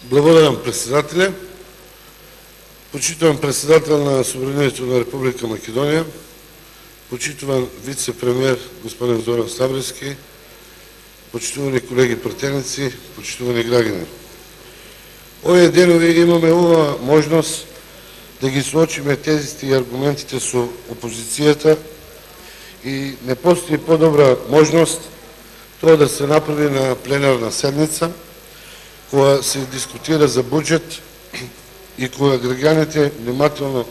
Благодарам, председателя. Почитуван председател на Събранието на Република Македония, почитуван вице-премиер господин Зоран Стабревски, почитувани колеги пратеници, почитувани граждани. Овие денови имаме ова можност да ги соочиме тезите и аргументите со опозицијата и не постои по-добра можност тоа да се направи на пленарна седница, која се дискутира за буџет и која граѓаните внимателно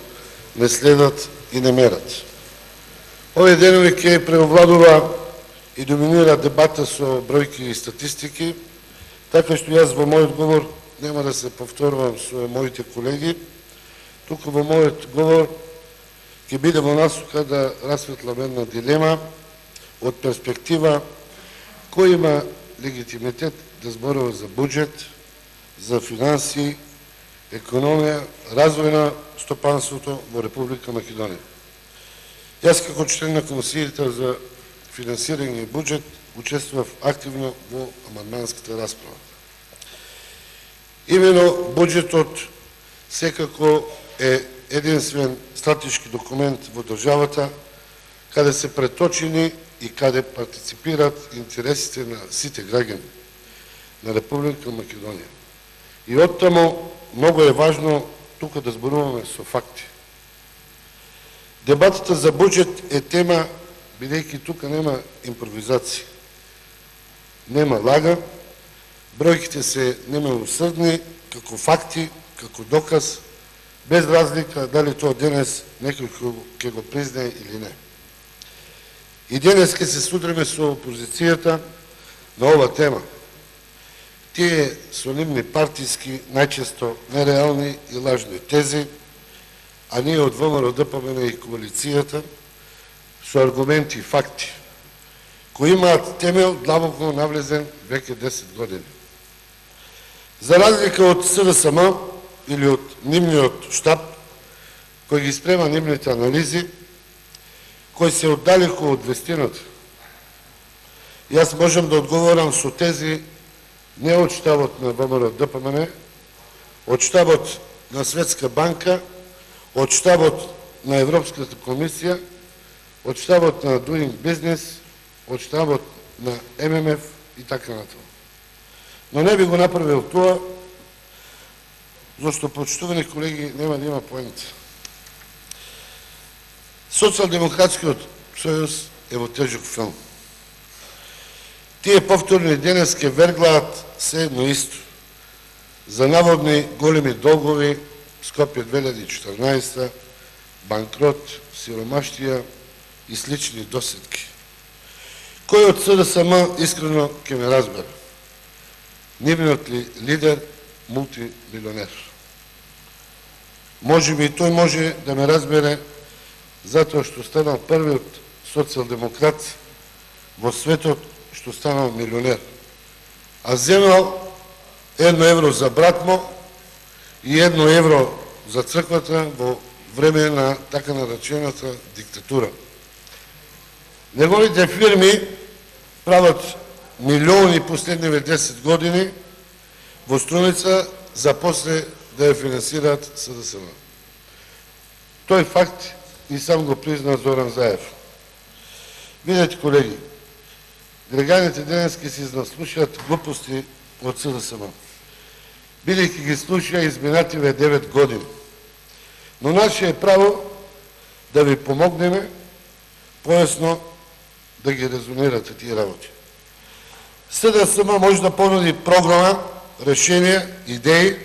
не следат и не мерат. Овие денови ќе преовладува и доминира дебата со бројки и статистики, така што јас во мојот говор нема да се повторувам со моите колеги, туку во мојот говор ќе биде во насока да расветлам една дилема од перспектива кој има легитимитет да зборува за буџет, за финансии, економија, развој на стопанството во Република Македонија. Јас како член на Комисијата за финансирање и буџет учествував активно во амандманската расправа. Имено буџетот секако е единствен стратешки документ во државата, каде се преточени и каде партиципират интересите на сите граѓани на Република Македонија. И оттамо многу е важно тука да зборуваме со факти. Дебатата за буџет е тема, бидејќи тука нема импровизација, нема лага, бројките се немилосрдни, како факти, како доказ, без разлика дали тоа денес некој ќе го признае или не. И денес ќе се судриме со опозицијата на ова тема. Тие со нивни партиски, најчесто нереални и лажни тези, а ние од ВМРО ДПМН и коалицијата со аргументи и факти, кои имаат темел длабоко навлезен веќе 10 години. За разлика од СДСМ или од нивниот штаб, кој ги спрема нивните анализи, кои се оддалеку од вестината, јас можам да одговорам со тези не од штабот на ВМРО ДПМН, од штабот на Светска банка, од штабот на Европската комисија, од штабот на Doing Business, од штабот на ММФ и така натаму. Но не би го направил тоа, зашто, почитувани колеги, нема да има поента. Социјалдемократскиот сојуз е во тежок филм. Тие повторни денес ке верглаат се едно исто. За наводни големи долгови, Скопје 2014, банкрот, сиромаштија и слични досетки. Кој од СДСМ искрено ке ме разбера? Нивниот ли лидер, мултимилионер? Може би и тој може да ме разбере затоа што станал првиот социјалдемократ во светот што станал милионер, а земал 1 евро за брат му и 1 евро за црквата во време на така наречената диктатура. Неговите фирми прават милиони последниве 10 години во Струница за после да ја финансираат СДСМ. Тој факт и сам го призна Зоран Заев. Видете, колеги, граѓаните денес ќе се наслушаат глупости од СДСМ, бидејќи ги слушаа изминативе 9 години. Но наше е право да ви помогнеме појасно да ги резонирате тие работи. СДСМ може да понуди програма, решенија, идеи,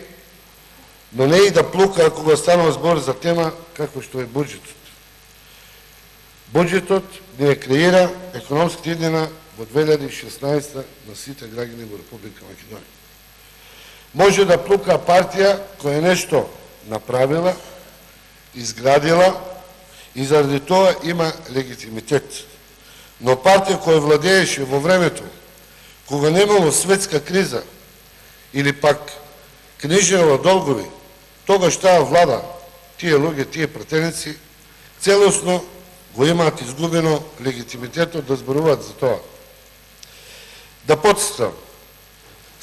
но не и да плука кога станува збор за тема како што е буџетот. Буџетот не ја креира економската иднина во 2016 на сите граѓани во Република Македонија. Може да плука партија која нешто направила, изградила и заради тоа има легитимитет. Но партија која владееше во времето кога немало светска криза или пак книжела долгови, тогаш таа влада, тие луѓе, тие пратеници, целосно го имаат изгубено легитимитетот да зборуваат за тоа. Да подсетам,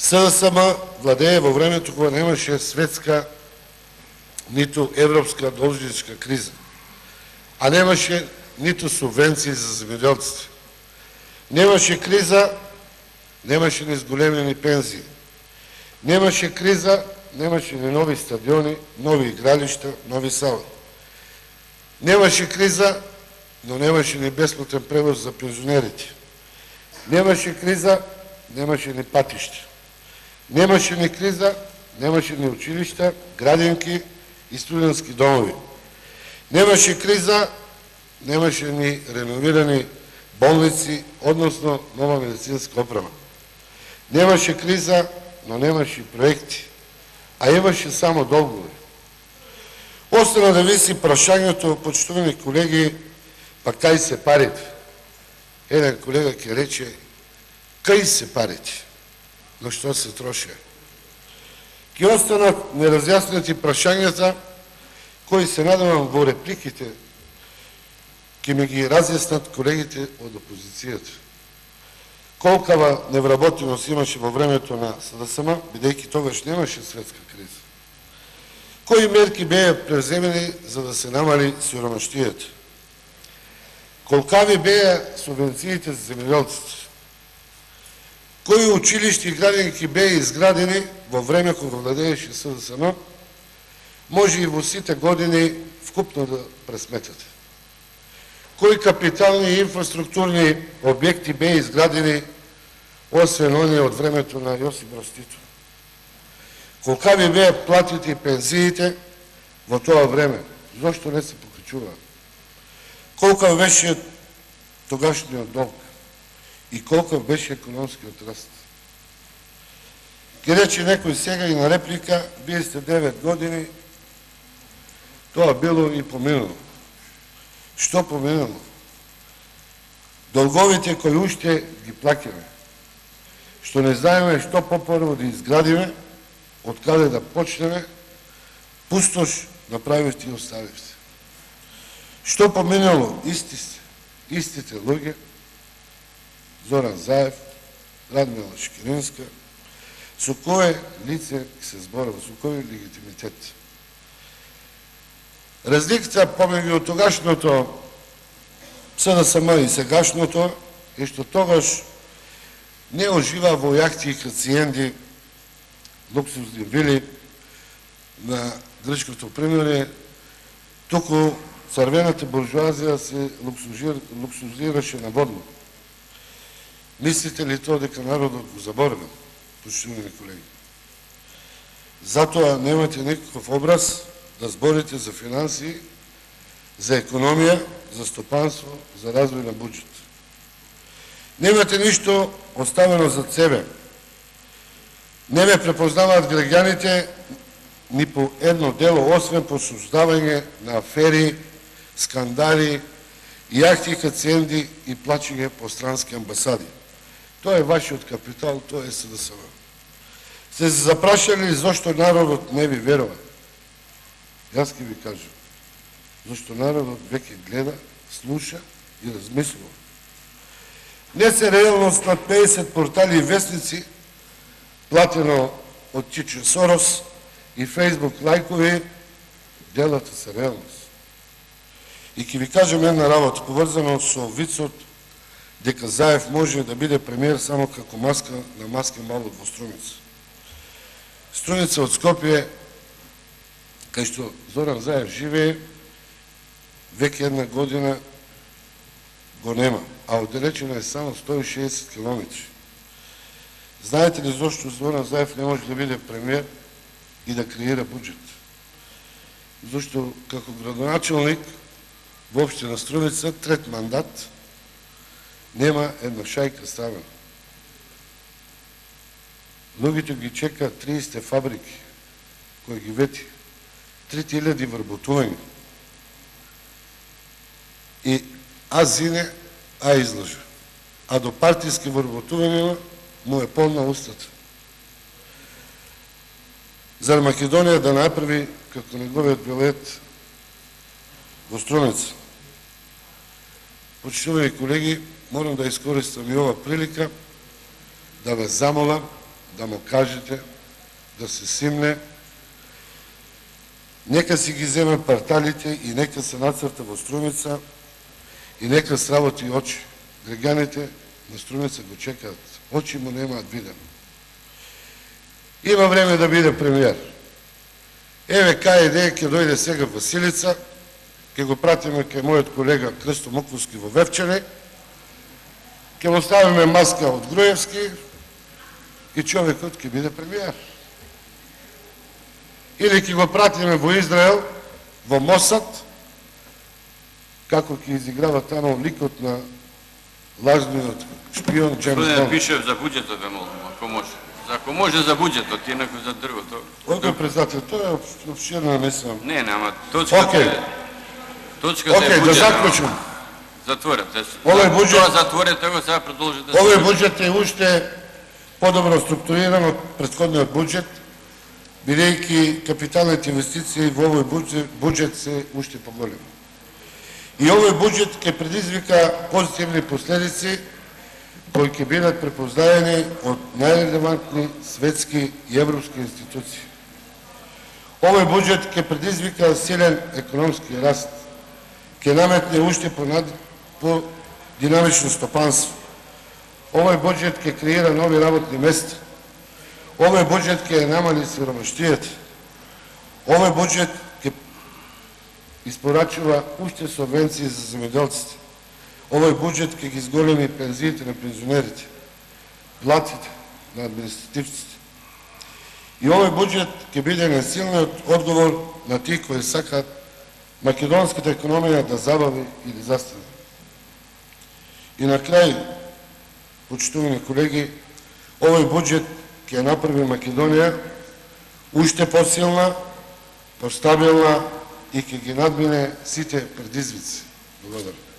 СДСМ владее во времето кога немаше светска нито европска должничка криза, а немаше нито субвенции за земеделците. Немаше криза, немаше ни зголемени пензии. Немаше криза, немаше ни нови стадиони, нови игралища, нови сали. Немаше криза, но немаше ни безплатен превоз за пензионерите. Немаше криза, немаше ни пътища. Немаше ни криза, немаше ни училища, градинки и студентски домови. Немаше криза, немаше ни реновирани болници, односно нова медицинска оправа. Немаше криза, но немаше проекти, а имаше само договори. Остана да виси прашањето, почитувани колеги, па кај се парите? Еден колега ќе рече, кај се парите? На што се троше? Ке останат неразјаснети прашањата, кои се надавам во репликите, ке ми ги разјаснат колегите од опозицијата. Колкава невработеност имаше во времето на СДСМ, бидејќи тогаш немаше светска криза? Кои мерки беа преземени за да се намали сиромаштијата? Колкави беа субвенциите за земеделците? Кои училишти и градинки беа изградени во време кога владееше СДСМ? Може и во сите години вкупно да пресметате. Кои капитални и инфраструктурни објекти беа изградени освен оние од времето на Јосип Брз Тито? Колкави беа платите и пензиите во тоа време? Зошто не се покачува? Колкав беше тогашниот долг? И колкав беше економскиот раст? Ке рече некој сега и на реплика, вие сте 9 години, тоа било и поминало. Што поминало? Долговите кои уште ги плаќаме. Што не знаеме што попрво да изградиме, од каде да почнеме, пустош направивте и оставивте. Што поминало? Истите луѓе, Зоран Заев, Радмила Шкеринска, со кое лице се зборува, со кој легитимитет. Разликата помеѓу тогашното СДСМ и сегашното е што тогаш не ожива во јахти и хациенди, луксузни вили на грчкото примере, туку црвената буржуазија се луксузираше наводно. Мислите ли тоа дека народот го заборава, почитувани колеги? Затоа немате никаков образ да зборите за финансии, за економија, за стопанство, за развој на буџет. Немате ништо оставено за себе. Не ме препознаваат граѓаните ни по едно дело, освен по создавање на афери, скандали, јахти, хациенди и плачење по странски амбасади. Тоа е вашиот капитал, тоа е СДСМ. Се запрашали зошто народот не ви верува? Јас ќе ви кажам. Зашто народот веќе гледа, слуша и размислува. Не се реалност над 50 портали и вестници, платено од Чичо Сорос и Фейсбук лајкови, делата се реалност. И ќе ви кажам една работа, поврзано со вицот дека Заев може да биде премиер само како маска на маскен бал во Струница. Струница од Скопје, кај што Зоран Заев живее, веќе една година го нема, а оддалечено е само 160 километри. Знаете ли зошто Зоран Заев не може да биде премиер и да креира буџет? Зошто како градоначалник во општина Струница, трет мандат, нема една шајка ставена. Луѓето ги чека 30 фабрики, кои ги вети, 3000 вработувања. И а зине, а излажа. А до партиски вработувања му е полна устата. Зар Македонија да направи како неговиот билет во Струница? Почитувани колеги, морам да искористам и ова прилика да ве замолам да му кажете да се симне, нека си ги вземе парталите и нека се нацърта во Струмица и нека сработи очи. Граѓаните на Струмица го чекаат. Очи му немаат видено. Има време да биде премиер. Еве КЕД ќе дојде сега Василица, ќе го пратиме кај мојот колега Крсто Муковски во Вевчане, ќе му ставиме маска од Груевски и човекот ќе биде премиер. Или ќе го пратиме во Израел, во Мосад, како ќе изиграва таму ликот на лажниот шпион Джеймс Бонд. Господине Пишев, за буџетот ве молам, ако може. Ако може за буџетот, инаку за другото. Господин председател, тоа е обширна, не сам. Не, ама точката е... Точката е буџет. Да заклучам. Затворете. Овој буџет... Тоа затворете го, сега продолжите. Овој буџет е уште подобро структуриран од претходниот буџет, бидејќи капиталните инвестиции во овој буџет се уште поголеми. И овој буџет ќе предизвика позитивни последици кои ќе бидат препознаени од најрелевантни светски и европски институции. Овој буџет ќе предизвика силен економски раст, ќе наметне уште по динамично стопанство. Овој буџет ќе креира нови работни места. Овој буџет ќе намали сиромаштијата. Овој буџет ќе испорачува уште субвенции за земјоделците. Овој буџет ќе ги зголеми пензиите на пензионерите, платите на административците. И овој буџет ќе биде насилниот одговор на тие кои сакаат македонската економија да забави или застане. И на крај, почитувани колеги, овој буџет ќе направи Македонија уште посилна, постабилна и ќе ги надмине сите предизвици. Благодарам.